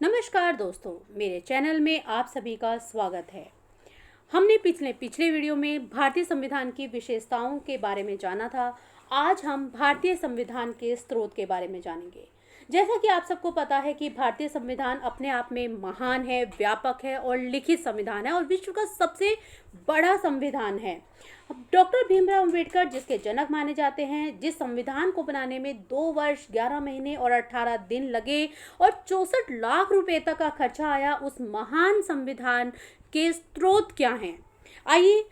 नमस्कार दोस्तों, मेरे चैनल में आप सभी का स्वागत है। हमने पिछले वीडियो में भारतीय संविधान की विशेषताओं के बारे में जाना था। आज हम भारतीय संविधान के स्रोत के बारे में जानेंगे। जैसा कि आप सबको पता है कि भारतीय संविधान अपने आप में महान है, व्यापक है और लिखित संविधान है और विश्व का सबसे बड़ा संविधान है। डॉक्टर भीमराव अंबेडकर जिसके जनक माने जाते हैं, जिस संविधान को बनाने में 2 वर्ष 11 महीने और 18 दिन लगे और 64 लाख रुपए तक का खर्चा आया, उस महान संविधान के स्रोत क्या हैं? आइए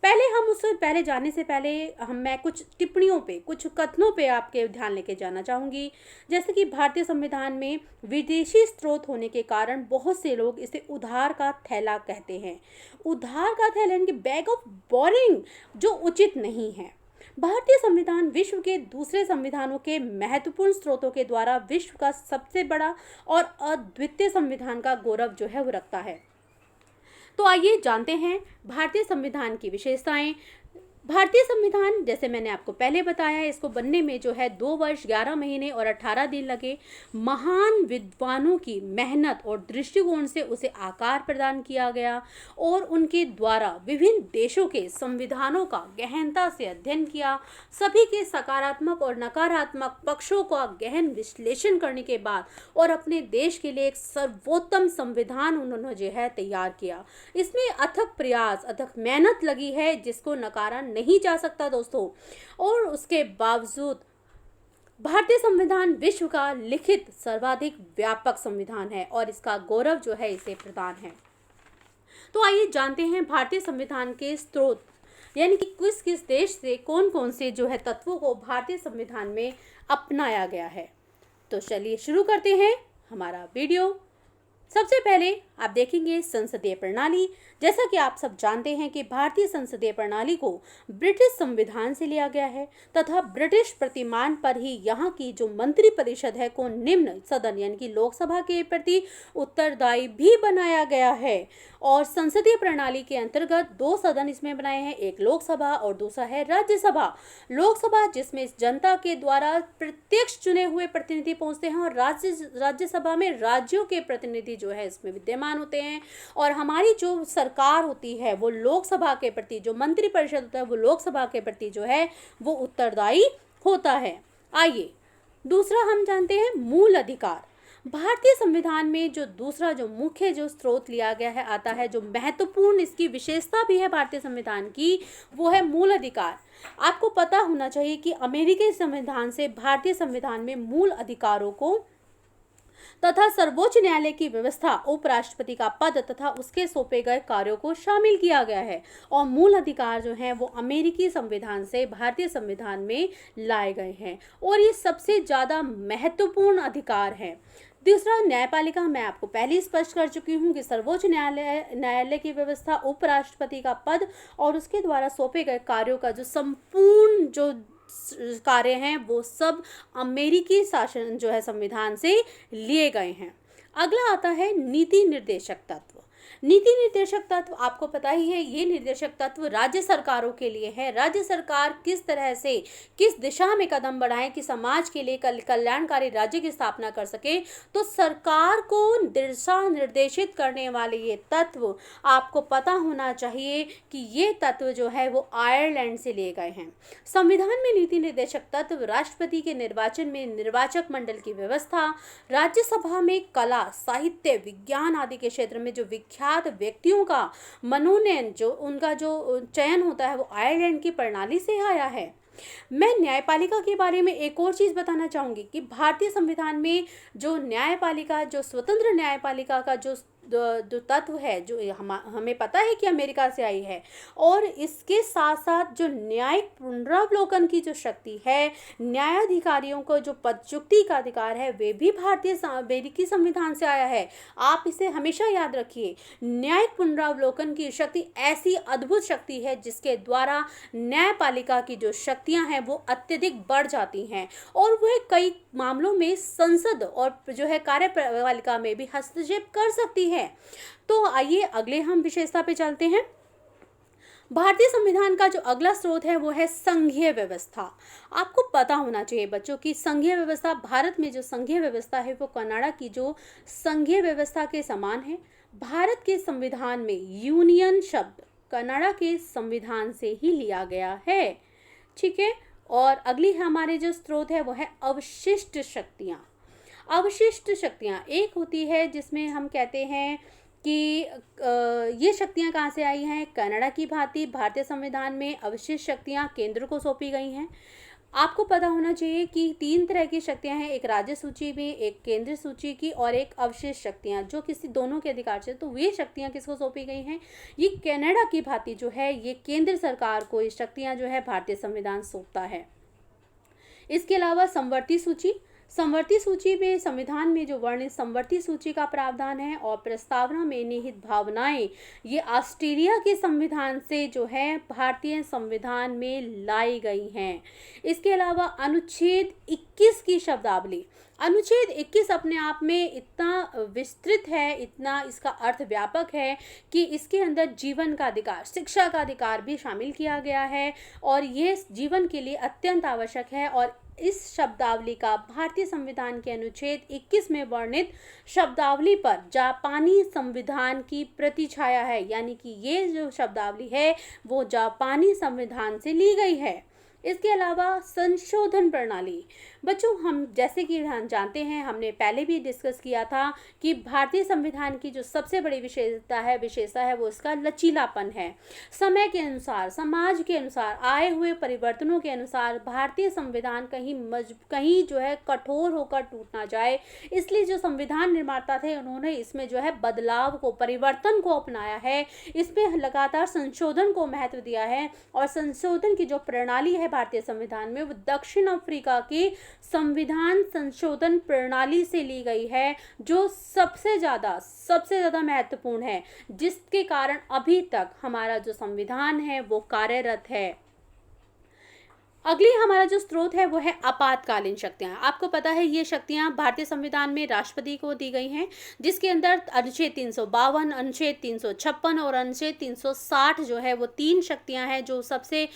पहले जाने से पहले मैं कुछ टिप्पणियों पे, कुछ कथनों पे आपके ध्यान लेके जाना चाहूँगी। जैसे कि भारतीय संविधान में विदेशी स्रोत होने के कारण बहुत से लोग इसे उधार का थैला कहते हैं। उधार का थैला यानी कि बैग ऑफ बोरिंग, जो उचित नहीं है। भारतीय संविधान विश्व के दूसरे संविधानों के महत्वपूर्ण स्रोतों के द्वारा विश्व का सबसे बड़ा और अद्वितीय संविधान का गौरव जो है वो रखता है। तो आइए जानते हैं भारतीय संविधान की विशेषताएं। भारतीय संविधान, जैसे मैंने आपको पहले बताया, इसको बनने में जो है 2 वर्ष 11 महीने और 18 दिन लगे। महान विद्वानों की मेहनत और दृष्टिकोण से उसे आकार प्रदान किया गया और उनके द्वारा विभिन्न देशों के संविधानों का गहनता से अध्ययन किया। सभी के सकारात्मक और नकारात्मक पक्षों का गहन विश्लेषण करने के बाद और अपने देश के लिए एक सर्वोत्तम संविधान उन्होंने जो है तैयार किया। इसमें अथक प्रयास, अथक मेहनत लगी है जिसको नकारा नहीं जा सकता दोस्तों। और उसके बावजूद भारतीय संविधान विश्व का लिखित सर्वाधिक व्यापक संविधान है और इसका गौरव जो है इसे प्रदान है। तो आइए जानते हैं भारतीय संविधान के स्रोत, यानी कि किस किस देश से कौन कौन से जो है तत्वों को भारतीय संविधान में अपनाया गया है। तो चलिए शुरू करते हैं हमारा वीडियो। सबसे पहले आप देखेंगे संसदीय प्रणाली। जैसा कि आप सब जानते हैं कि भारतीय संसदीय प्रणाली को ब्रिटिश संविधान से लिया गया है तथा ब्रिटिश प्रतिमान पर ही यहाँ की जो मंत्री परिषद है को निम्न सदन यानी कि लोकसभा के प्रति उत्तरदायी भी बनाया गया है। और संसदीय प्रणाली के अंतर्गत 2 सदन इसमें बनाए हैं, एक लोकसभा और दूसरा है राज्यसभा। लोकसभा जिसमें जनता के द्वारा प्रत्यक्ष चुने हुए प्रतिनिधि पहुंचते हैं और राज्यसभा में राज्यों के प्रतिनिधि जो है इसमें विद्यमान होते हैं। और हमारी जो सरकार होती है वो लोकसभा के प्रति, जो मंत्री परिषद होता है वो लोकसभा के प्रति जो है वो उत्तरदायी होता है। आइए दूसरा हम जानते हैं मूल अधिकार। भारतीय संविधान में जो दूसरा जो मुख्य जो स्रोत लिया गया है आता है, जो महत्वपूर्ण इसकी विशेषता भी है भारतीय संविधान की, वो है मूल अधिकार। आपको पता होना चाहिए कि अमेरिकी संविधान से भारतीय संविधान में मूल अधिकारों को तथा सर्वोच्च न्यायालय की व्यवस्था, उपराष्ट्रपति का पद तथा उसके सौंपे गए कार्यों को शामिल किया गया है। और मूल अधिकार जो हैं वो अमेरिकी संविधान से भारतीय संविधान में लाए गए हैं और ये सबसे ज़्यादा महत्वपूर्ण अधिकार हैं। दूसरा न्यायपालिका, मैं आपको पहले ही स्पष्ट कर चुकी हूँ कि सर्वोच्च न्यायालय की व्यवस्था, उपराष्ट्रपति का पद और उसके द्वारा सौंपे गए कार्यों का जो संपूर्ण जो कार्य हैं वो सब अमेरिकी शासन जो है संविधान से लिए गए हैं। अगला आता है नीति निर्देशक तत्व। नीति निर्देशक तत्व आपको पता ही है, ये निर्देशक तत्व राज्य सरकारों के लिए है। राज्य सरकार किस तरह से, किस दिशा में कदम बढ़ाएं कि समाज के लिए कल्याणकारी राज्य की स्थापना कर सके, तो सरकार को दिशा निर्देशित करने वाले ये तत्व आपको पता होना चाहिए कि ये तत्व जो है वो आयरलैंड से लिए गए हैं। संविधान में नीति निर्देशक तत्व राष्ट्रपति के निर्वाचन में निर्वाचक मंडल की व्यवस्था, राज्यसभा में कला, साहित्य, विज्ञान आदि के क्षेत्र में जो विख्यात व्यक्तियों का मनोनयन, जो उनका जो चयन होता है वो आयरलैंड की प्रणाली से आया है। मैं न्यायपालिका के बारे में एक और चीज़ बताना चाहूँगी कि भारतीय संविधान में जो न्यायपालिका, जो स्वतंत्र न्यायपालिका का जो तत्व है, जो हमें पता है कि अमेरिका से आई है, और इसके साथ साथ जो न्यायिक पुनरावलोकन की जो शक्ति है, न्यायाधिकारियों को जो पदच्युति का अधिकार है, वे भी अमेरिकी संविधान से आया है। आप इसे हमेशा याद रखिए। न्यायिक पुनरावलोकन की शक्ति ऐसी अद्भुत शक्ति है जिसके द्वारा न्यायपालिका की जो शक्तियां हैं वो अत्यधिक बढ़ जाती हैं और वह कई मामलों में संसद और जो है कार्यपालिका में भी हस्तक्षेप कर सकती है। तो आइए अगले हम विशेषता पे चलते हैं। भारतीय संविधान का जो अगला स्रोत है वो है संघीय व्यवस्था। आपको पता होना चाहिए बच्चों की संघीय व्यवस्था, भारत में जो संघीय व्यवस्था है वो कनाडा की जो संघीय व्यवस्था के समान है। भारत के संविधान में यूनियन शब्द कनाडा के संविधान से ही लिया गया है। ठीक है, और अगली हमारे जो स्रोत है वो है अवशिष्ट शक्तियाँ। अवशिष्ट शक्तियाँ एक होती है जिसमें हम कहते हैं कि ये शक्तियाँ कहाँ से आई हैं। कनाडा की भांति भारतीय संविधान में अवशिष्ट शक्तियाँ केंद्र को सौंपी गई हैं। आपको पता होना चाहिए कि 3 तरह की शक्तियाँ हैं, एक राज्य सूची में, एक केंद्र सूची की और एक अवशिष्ट शक्तियाँ जो किसी दोनों के अधिकार से। तो ये शक्तियाँ किसको सौंपी गई हैं? ये कनाडा की भांति जो है ये केंद्र सरकार को ये शक्तियाँ जो है भारतीय संविधान सौंपता है। इसके अलावा समवर्ती सूची, समवर्ती सूची में संविधान में जो वर्णित समवर्ती सूची का प्रावधान है और प्रस्तावना में निहित भावनाएं ये ऑस्ट्रेलिया के संविधान से जो है भारतीय संविधान में लाई गई हैं। इसके अलावा अनुच्छेद 21 की शब्दावली, अनुच्छेद 21 अपने आप में इतना विस्तृत है, इतना इसका अर्थ व्यापक है कि इसके अंदर जीवन का अधिकार, शिक्षा का अधिकार भी शामिल किया गया है और ये जीवन के लिए अत्यंत आवश्यक है। और इस शब्दावली का भारतीय संविधान के अनुच्छेद 21 में वर्णित शब्दावली पर जापानी संविधान की प्रतिछाया है, यानी कि ये जो शब्दावली है वो जापानी संविधान से ली गई है। इसके अलावा संशोधन प्रणाली, बच्चों हम जैसे कि हम जानते हैं, हमने पहले भी डिस्कस किया था कि भारतीय संविधान की जो सबसे बड़ी विशेषता है वो इसका लचीलापन है। समय के अनुसार, समाज के अनुसार आए हुए परिवर्तनों के अनुसार भारतीय संविधान कहीं जो है कठोर होकर टूट ना जाए, इसलिए जो संविधान निर्माता थे उन्होंने इसमें जो है बदलाव को, परिवर्तन को अपनाया है। इसमें लगातार संशोधन को महत्व दिया है और संशोधन की जो प्रणाली है भारतीय संविधान में वो दक्षिण अफ्रीका की संविधान संशोधन प्रणाली से ली गई है, जो सबसे ज़्यादा महत्वपूर्ण है, जिसके कारण अभी तक हमारा जो संविधान है वो कार्यरत है। अगली हमारा जो स्रोत है वो है आपातकालीन शक्तियाँ। आपको पता है ये शक्तियाँ भारतीय संविधान में राष्ट्रपति को दी गई हैं, जिसके अंदर अनुच्छेद 352, अनुच्छेद 356 और अनुच्छेद 360 जो है वो 3 शक्तियाँ हैं जो सबसे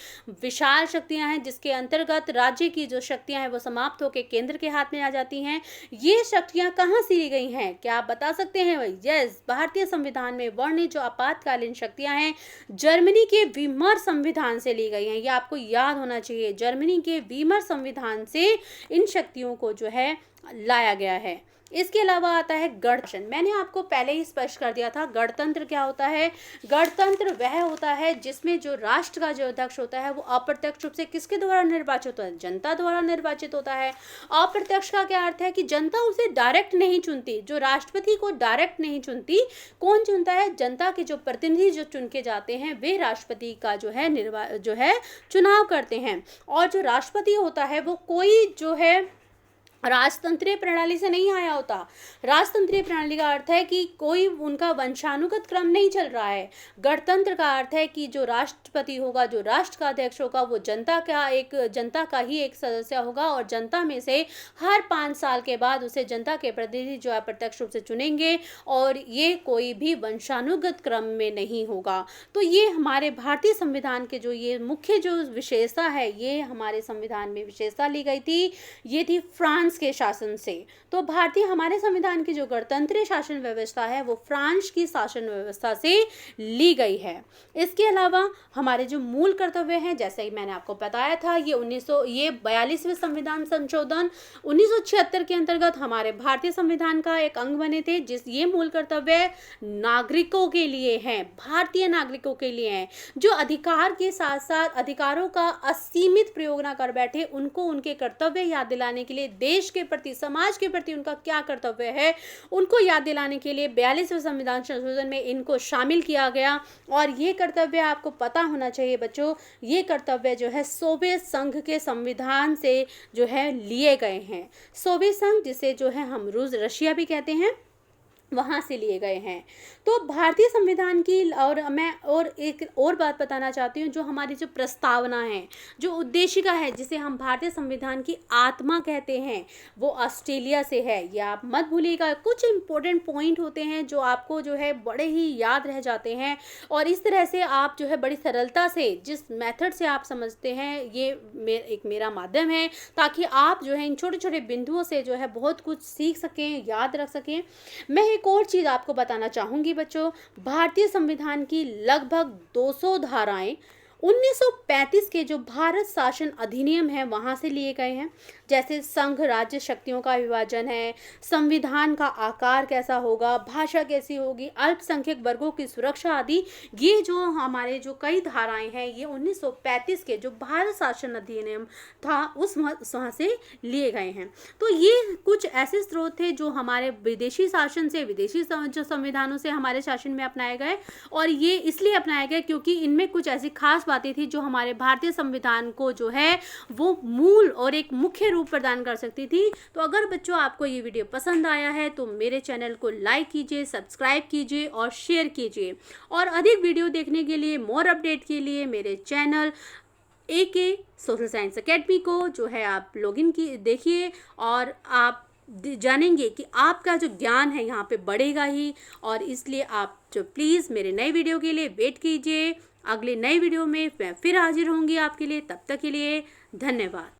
विशाल शक्तियाँ हैं, जिसके अंतर्गत राज्य की जो शक्तियाँ हैं वो समाप्त होकर केंद्र के हाथ में आ जाती हैं। ये शक्तियाँ कहाँ से ली गई हैं, क्या आप बता सकते हैं भाई? यस, भारतीय संविधान में वर्णित जो आपातकालीन शक्तियाँ हैं जर्मनी के वीमर संविधान से ली गई हैं। ये आपको याद होना चाहिए, जर्मनी के वीमर संविधान से इन शक्तियों को जो है लाया गया है। इसके अलावा आता है गणतंत्र। मैंने आपको पहले ही स्पष्ट कर दिया था गणतंत्र क्या होता है। गणतंत्र वह होता है जिसमें जो राष्ट्र का जो अध्यक्ष होता है वो अप्रत्यक्ष रूप से किसके द्वारा निर्वाचित होता है? जनता द्वारा निर्वाचित होता है। अप्रत्यक्ष का क्या अर्थ है कि जनता उसे डायरेक्ट नहीं चुनती, जो राष्ट्रपति को डायरेक्ट नहीं चुनती। कौन चुनता है? जनता के जो प्रतिनिधि जो चुन के जाते हैं वे राष्ट्रपति का जो है चुनाव करते हैं। और जो राष्ट्रपति होता है वो कोई जो है राजतंत्रीय प्रणाली से नहीं आया होता। राजतंत्रीय प्रणाली का अर्थ है कि कोई उनका वंशानुगत क्रम नहीं चल रहा है। गणतंत्र का अर्थ है कि जो राष्ट्रपति होगा, जो राष्ट्र का अध्यक्ष होगा, वो जनता का ही एक सदस्य होगा और जनता में से हर 5 साल के बाद उसे जनता के प्रतिनिधि जो है प्रत्यक्ष रूप से चुनेंगे और ये कोई भी वंशानुगत क्रम में नहीं होगा। तो ये हमारे भारतीय संविधान के जो ये मुख्य जो विशेषता है, ये हमारे संविधान में विशेषता ली गई थी, ये थी फ्रांस के शासन से। तो हमारे संविधान की जो गणतंत्रीय शासन व्यवस्था है वो फ्रांस की शासन व्यवस्था से ली गई है। इसके अलावा हमारे जो मूल कर्तव्य हैं, जैसे ही मैंने आपको बताया था, ये 42वें संविधान संशोधन 1976 के अंतर्गत हमारे भारतीय संविधान का एक अंग बने थे। ये मूल कर्तव्य नागरिकों के लिए हैं, भारतीय नागरिकों के लिए हैं, जो अधिकार के साथ साथ अधिकारों का असीमित प्रयोग ना कर बैठे, उनको उनके कर्तव्य याद दिलाने के लिए, देश के प्रति, समाज के प्रति उनका क्या कर्तव्य है उनको याद दिलाने के लिए 42वें संविधान संशोधन में इनको शामिल किया गया। और ये कर्तव्य आपको पता होना चाहिए बच्चों, ये कर्तव्य जो है सोवियत संघ के संविधान से जो है लिए गए हैं। सोवियत संघ जिसे जो है हम रशिया भी कहते हैं, वहाँ से लिए गए हैं। तो भारतीय संविधान की और मैं और एक और बात बताना चाहती हूँ, जो हमारी जो प्रस्तावना है, जो उद्देशिका है, जिसे हम भारतीय संविधान की आत्मा कहते हैं, वो ऑस्ट्रेलिया से है। ये आप मत भूलिएगा। कुछ इंपॉर्टेंट पॉइंट होते हैं जो आपको जो है बड़े ही याद रह जाते हैं, और इस तरह से आप जो है बड़ी सरलता से, जिस मेथड से आप समझते हैं, ये एक मेरा माध्यम है, ताकि आप जो है इन छोटे छोटे बिंदुओं से जो है बहुत कुछ सीख सकें, याद रख सकें। मैं एक और चीज़ आपको बताना चाहूँगी बच्चों, भारतीय संविधान की लगभग 200 धाराएं 1935 के जो भारत शासन अधिनियम है वहाँ से लिए गए हैं। जैसे संघ राज्य शक्तियों का विभाजन है, संविधान का आकार कैसा होगा, भाषा कैसी होगी, अल्पसंख्यक वर्गों की सुरक्षा आदि, ये जो हमारे जो कई धाराएं हैं, ये 1935 के जो भारत शासन अधिनियम था उस वहाँ से लिए गए हैं। तो ये कुछ ऐसे स्रोत थे जो हमारे विदेशी शासन से, विदेशी जो संविधानों से हमारे शासन में अपनाए गए, और ये इसलिए अपनाए गए क्योंकि इनमें कुछ ऐसी खास बातें थी जो हमारे भारतीय संविधान को जो है वो मूल और एक मुख्य रूप प्रदान कर सकती थी। तो अगर बच्चों आपको ये वीडियो पसंद आया है तो मेरे चैनल को लाइक कीजिए, सब्सक्राइब कीजिए और शेयर कीजिए, और अधिक वीडियो देखने के लिए, मोर अपडेट के लिए मेरे channel AK social science academy को जो है आप लॉगिन की देखिए, और आप जानेंगे कि आपका जो ज्ञान है यहाँ पे बढ़ेगा ही। और इसलिए आप जो प्लीज़ मेरे नए वीडियो के लिए वेट कीजिए। अगले नए वीडियो में मैं फिर हाजिर होंगी आपके लिए। तब तक के लिए धन्यवाद।